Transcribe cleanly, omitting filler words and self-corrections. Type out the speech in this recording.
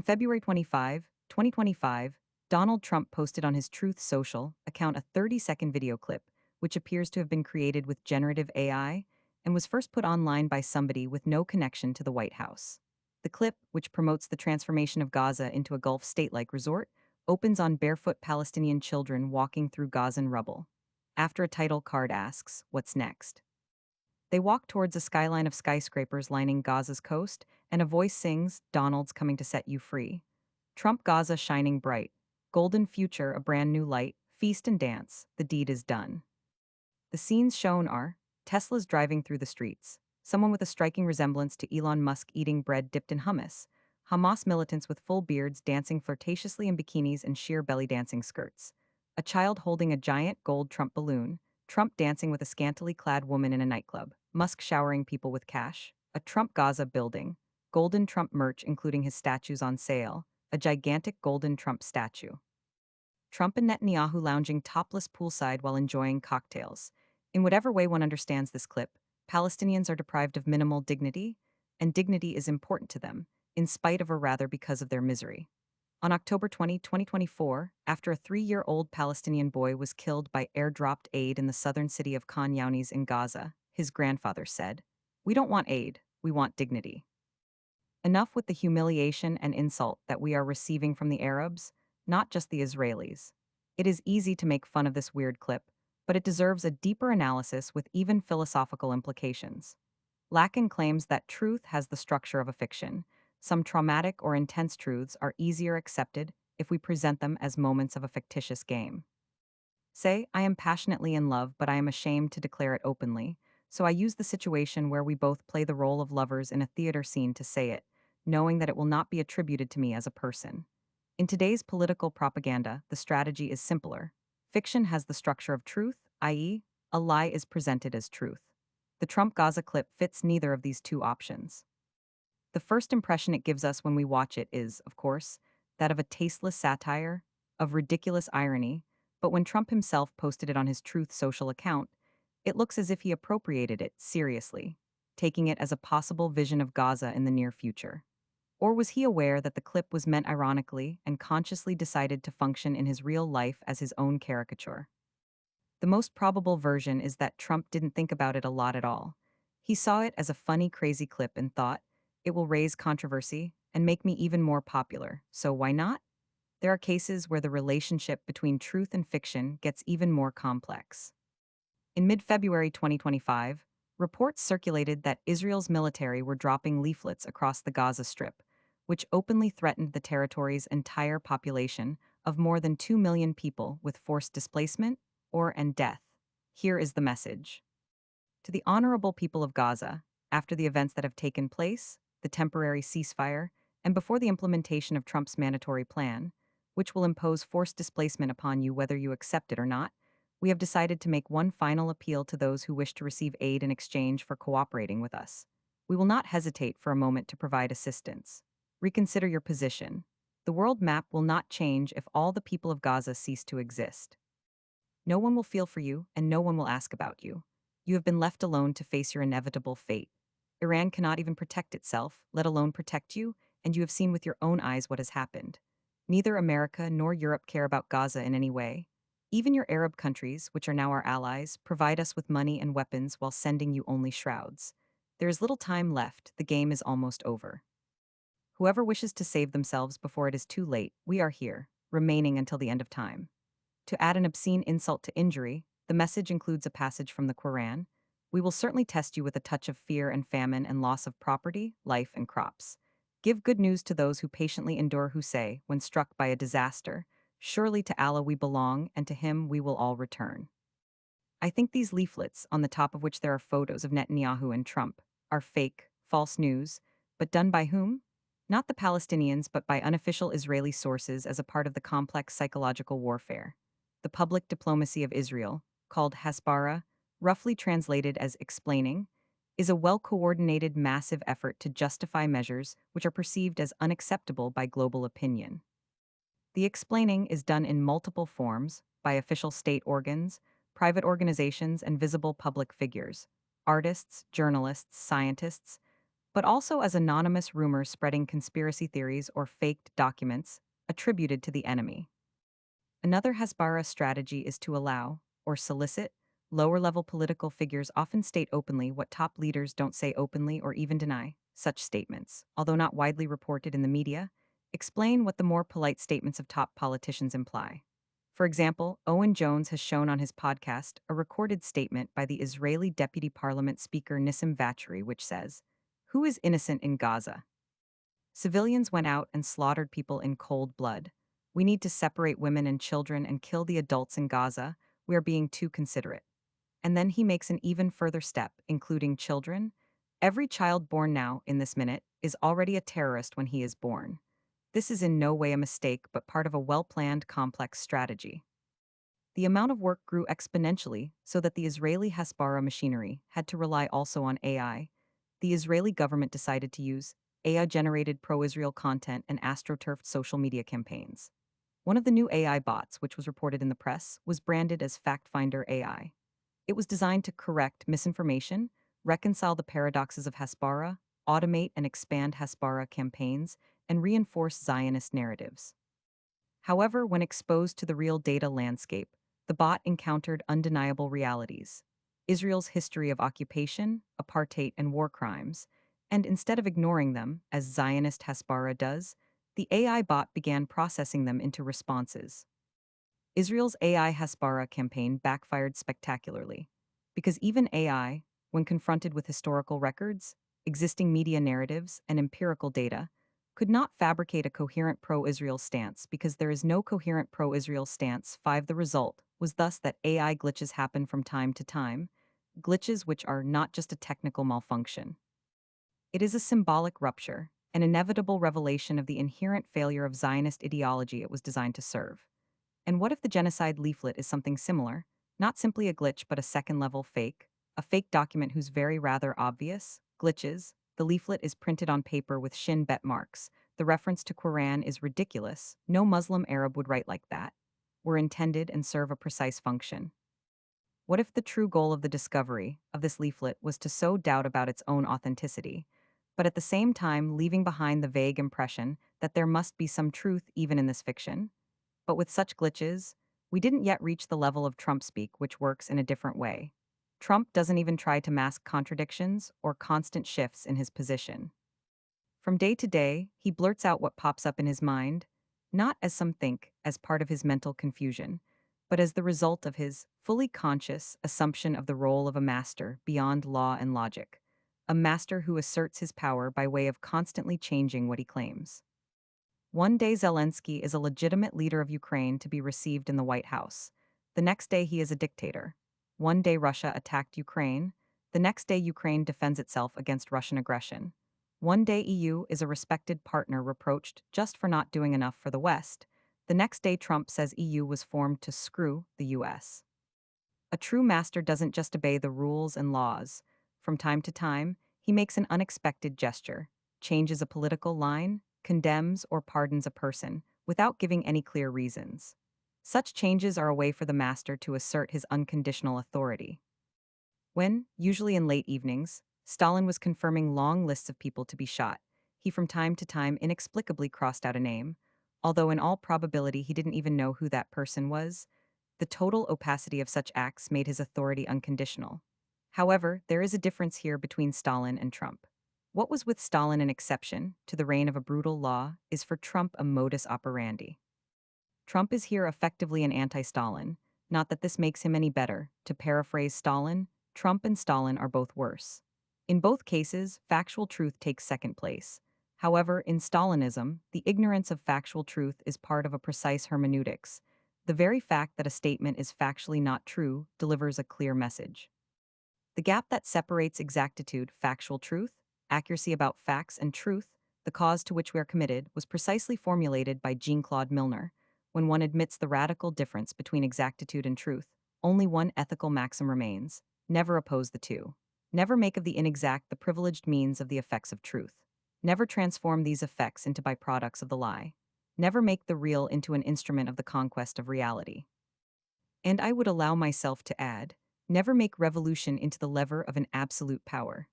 On February 25, 2025, Donald Trump posted on his Truth Social account a 30-second video clip, which appears to have been created with generative AI and was first put online by somebody with no connection to the White House. The clip, which promotes the transformation of Gaza into a Gulf state-like resort, opens on barefoot Palestinian children walking through Gazan rubble. After a title card asks, "What's next?" They walk towards a skyline of skyscrapers lining Gaza's coast, and a voice sings, "Donald's coming to set you free." Trump Gaza shining bright. Golden future, a brand new light. Feast and dance. The deed is done. The scenes shown are Teslas driving through the streets, someone with a striking resemblance to Elon Musk eating bread dipped in hummus, Hamas militants with full beards dancing flirtatiously in bikinis and sheer belly dancing skirts, a child holding a giant gold Trump balloon, Trump dancing with a scantily clad woman in a nightclub, Musk showering people with cash, a Trump Gaza building, golden Trump merch including his statues on sale, a gigantic golden Trump statue. Trump and Netanyahu lounging topless poolside while enjoying cocktails. In whatever way one understands this clip, Palestinians are deprived of minimal dignity, and dignity is important to them, in spite of or rather because of their misery. On October 20, 2024, after a 3-year-old Palestinian boy was killed by airdropped aid in the southern city of Khan Younis in Gaza, his grandfather said, "We don't want aid, we want dignity." Enough with the humiliation and insult that we are receiving from the Arabs, not just the Israelis. It is easy to make fun of this weird clip, but it deserves a deeper analysis with even philosophical implications. Lacan claims that truth has the structure of a fiction. Some traumatic or intense truths are easier accepted if we present them as moments of a fictitious game. Say, I am passionately in love, but I am ashamed to declare it openly, so I use the situation where we both play the role of lovers in a theater scene to say it, knowing that it will not be attributed to me as a person. In today's political propaganda, the strategy is simpler. Fiction has the structure of truth, i.e., a lie is presented as truth. The Trump Gaza clip fits neither of these two options. The first impression it gives us when we watch it is, of course, that of a tasteless satire, of ridiculous irony, but when Trump himself posted it on his Truth Social account, it looks as if he appropriated it seriously, taking it as a possible vision of Gaza in the near future. Or was he aware that the clip was meant ironically and consciously decided to function in his real life as his own caricature? The most probable version is that Trump didn't think about it a lot at all. He saw it as a funny, crazy clip and thought, it will raise controversy and make me even more popular, so why not? There are cases where the relationship between truth and fiction gets even more complex. In mid-February 2025, reports circulated that Israel's military were dropping leaflets across the Gaza Strip, which openly threatened the territory's entire population of more than 2 million people with forced displacement and death. Here is the message. To the honorable people of Gaza, after the events that have taken place, the temporary ceasefire, and before the implementation of Trump's mandatory plan, which will impose forced displacement upon you whether you accept it or not, we have decided to make one final appeal to those who wish to receive aid in exchange for cooperating with us. We will not hesitate for a moment to provide assistance. Reconsider your position. The world map will not change if all the people of Gaza cease to exist. No one will feel for you, and no one will ask about you. You have been left alone to face your inevitable fate. Iran cannot even protect itself, let alone protect you, and you have seen with your own eyes what has happened. Neither America nor Europe care about Gaza in any way. Even your Arab countries, which are now our allies, provide us with money and weapons while sending you only shrouds. There is little time left, the game is almost over. Whoever wishes to save themselves before it is too late, we are here, remaining until the end of time. To add an obscene insult to injury, the message includes a passage from the Quran. We will certainly test you with a touch of fear and famine and loss of property, life, and crops. Give good news to those who patiently endure who say, when struck by a disaster, surely to Allah we belong and to Him we will all return. I think these leaflets, on the top of which there are photos of Netanyahu and Trump, are fake, false news, but done by whom? Not the Palestinians, but by unofficial Israeli sources as a part of the complex psychological warfare. The public diplomacy of Israel, called Hasbara, roughly translated as explaining, is a well-coordinated massive effort to justify measures which are perceived as unacceptable by global opinion. The explaining is done in multiple forms, by official state organs, private organizations, and visible public figures, artists, journalists, scientists, but also as anonymous rumors spreading conspiracy theories or faked documents attributed to the enemy. Another Hasbara strategy is to allow, or solicit, lower level political figures often state openly what top leaders don't say openly or even deny. Such statements, although not widely reported in the media, explain what the more polite statements of top politicians imply. For example, Owen Jones has shown on his podcast a recorded statement by the Israeli Deputy Parliament Speaker Nissim Vatchery which says, "Who is innocent in Gaza? Civilians went out and slaughtered people in cold blood. We need to separate women and children and kill the adults in Gaza. We are being too considerate." And then he makes an even further step, including children. Every child born now, in this minute, is already a terrorist when he is born. This is in no way a mistake, but part of a well planned, complex strategy. The amount of work grew exponentially so that the Israeli Hasbara machinery had to rely also on AI. The Israeli government decided to use AI generated pro Israel content and astroturfed social media campaigns. One of the new AI bots, which was reported in the press, was branded as FactFinder AI. It was designed to correct misinformation, reconcile the paradoxes of Hasbara, automate and expand Hasbara campaigns, and reinforce Zionist narratives. However, when exposed to the real data landscape, the bot encountered undeniable realities: Israel's history of occupation, apartheid, and war crimes, and instead of ignoring them, as Zionist Hasbara does, the AI bot began processing them into responses. Israel's AI Hasbara campaign backfired spectacularly, because even AI, when confronted with historical records, existing media narratives, and empirical data, could not fabricate a coherent pro-Israel stance because there is no coherent pro-Israel stance. 5. The result was thus that AI glitches happen from time to time, glitches which are not just a technical malfunction. It is a symbolic rupture, an inevitable revelation of the inherent failure of Zionist ideology it was designed to serve. And what if the genocide leaflet is something similar, not simply a glitch but a second-level fake, a fake document whose very rather obvious glitches? The leaflet is printed on paper with shin bet marks. The reference to Quran is ridiculous. No Muslim Arab would write like that. Were intended and serve a precise function. What if the true goal of the discovery of this leaflet was to sow doubt about its own authenticity, but at the same time leaving behind the vague impression that there must be some truth even in this fiction? But with such glitches, we didn't yet reach the level of Trump speak, which works in a different way. Trump doesn't even try to mask contradictions or constant shifts in his position. From day to day, he blurts out what pops up in his mind, not as some think, as part of his mental confusion, but as the result of his fully conscious assumption of the role of a master beyond law and logic, a master who asserts his power by way of constantly changing what he claims. One day Zelensky is a legitimate leader of Ukraine to be received in the White House. The next day he is a dictator. One day Russia attacked Ukraine. The next day Ukraine defends itself against Russian aggression. One day EU is a respected partner reproached just for not doing enough for the West. The next day Trump says EU was formed to screw the US. A true master doesn't just obey the rules and laws. From time to time, he makes an unexpected gesture, changes a political line, condemns or pardons a person, without giving any clear reasons. Such changes are a way for the master to assert his unconditional authority. When, usually in late evenings, Stalin was confirming long lists of people to be shot, he from time to time inexplicably crossed out a name, although in all probability he didn't even know who that person was. The total opacity of such acts made his authority unconditional. However, there is a difference here between Stalin and Trump. What was with Stalin an exception to the reign of a brutal law is for Trump a modus operandi. Trump is here effectively an anti-Stalin, not that this makes him any better. To paraphrase Stalin, Trump and Stalin are both worse. In both cases, factual truth takes second place. However, in Stalinism, the ignorance of factual truth is part of a precise hermeneutics. The very fact that a statement is factually not true delivers a clear message. The gap that separates exactitude, factual truth, accuracy about facts, and truth, the cause to which we are committed, was precisely formulated by Jean-Claude Milner. When one admits the radical difference between exactitude and truth, only one ethical maxim remains: never oppose the two. Never make of the inexact the privileged means of the effects of truth. Never transform these effects into byproducts of the lie. Never make the real into an instrument of the conquest of reality. And I would allow myself to add, never make revolution into the lever of an absolute power.